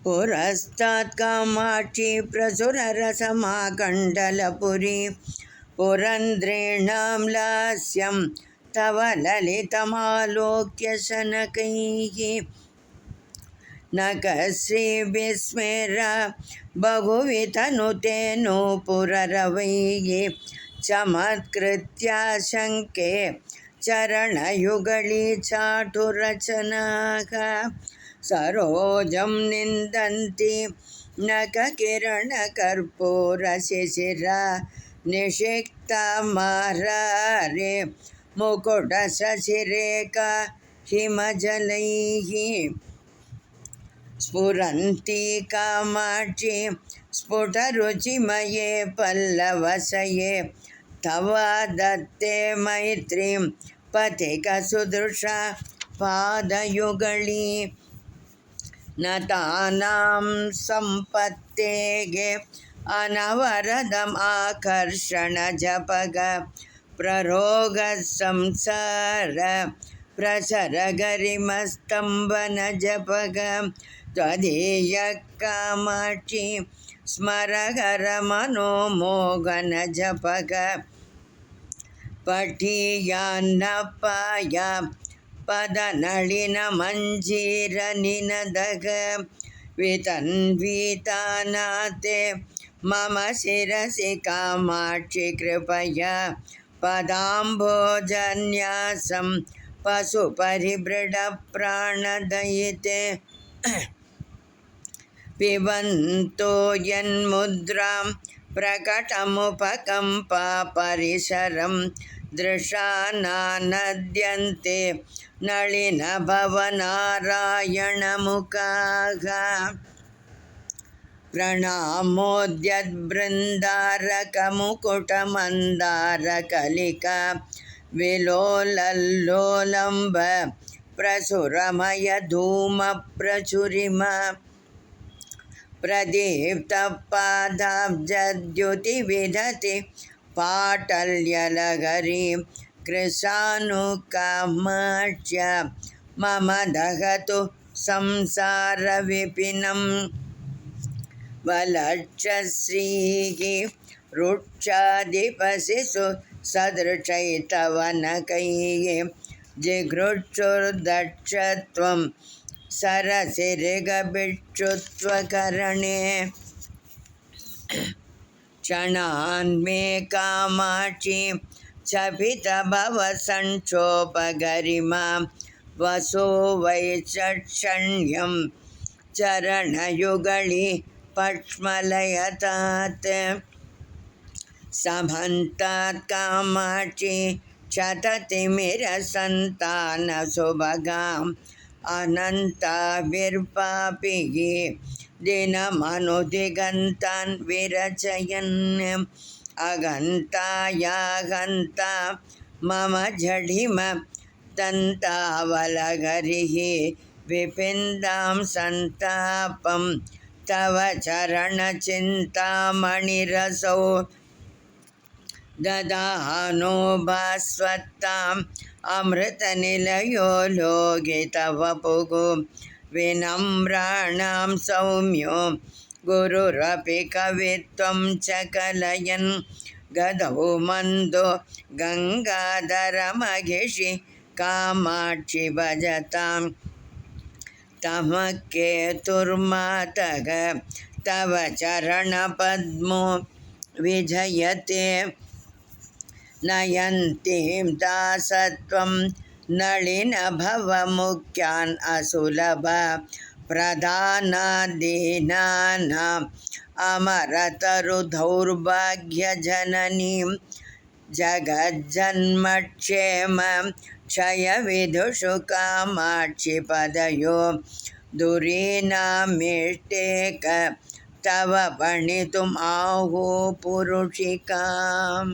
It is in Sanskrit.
पुरस्तात् कामाक्षी प्रसुररसमाकण्डलपुरी पुरन्द्रेणां लास्यं तव ललितमालोक्य शनकैः नखश्रीविस्मेरा बहुवितनुते नूपुररवैः चमत्कृत्याशङ्के चरणयुगली चाटुरचनाः सरोजं निन्दन्ति नखकिरणकर्पूरशिशिरा निषिक्ता मारारे मुकुटशशिरेखा हिमजलैः स्फुरन्ती कामाक्षी स्फुटरुचिमये पल्लवशये तव दत्ते मैत्रीं पथिकसुदृशा पादयुगली नतानां सम्पत्तेः अनवरदम् आकर्षणजपग प्ररोगसंसार प्रसरगरिमस्तम्भनजपग त्वदीयः कामाक्षी स्मरहरमनोमोहनजपग पठीयान्नपाय पदनलिनमञ्जीरनिनदग वितन्वीतानाते मम शिरसि कामाक्षि कृपया पदाम्भोजन्यासं पशुपरिबृढप्राणदयिते पिबन्तो यन्मुद्रां प्रकटमुपकम्पा परिसरं दृशानानद्यन्ते नളിनभवनारायणमुखाः प्रणामोद्यद्बृन्दारकमुकुटमन्दारकलिका विलोलल्लोलम्ब प्रसुरमयधूमप्रचुरिमा प्रदीप्तपादाब्जद्युतिविदति पाटल्यलहरी कृशानुकामाक्ष्या मम दहतु संसारविपिनं वलक्षश्रीः रुक्षाधिपशिशु सदृशैतवनकैः जिघृक्षुर्दक्षत्वं सरसिरिगभिक्षुत्वकरणे क्षणान्मे कामाक्षी चपितभवसंक्षोभगरिमा वसो वैचक्षण्यं चरणयुगली पक्ष्मलयतात् समन्तात् कामाक्षी शततिमिरसन्तानसुभगाम् अनन्ताविर्पापिः दिनमनुदिगन्तान् विरचयन् अगन्तायागन्ता मम जडिम दन्तावलहरिः विपिन्दां सन्तापं तव चरणचिन्तामणिरसौ ददानो भास्वत्ताम् अमृतनिलयो लोकितवपुः विनम्राणां सौम्यो गुरुरपि कवित्वं च कलयन् गदौ मन्दो गङ्गाधरमहिषि कामाक्षि भजतां तमः केतुर्मातः तव चरणपद्मो विजयते नयन्तीं दासत्वं नളിनभवमुख्यान् असुलभ प्रधानादीनानाम् अमरतरुदौर्भाग्यजननीं जगज्जन्मक्षेम क्षयविदुषु कामाक्षि पदयो दुरीनामीष्टेक तव पणितुम् आहो पुरुषिकाम्।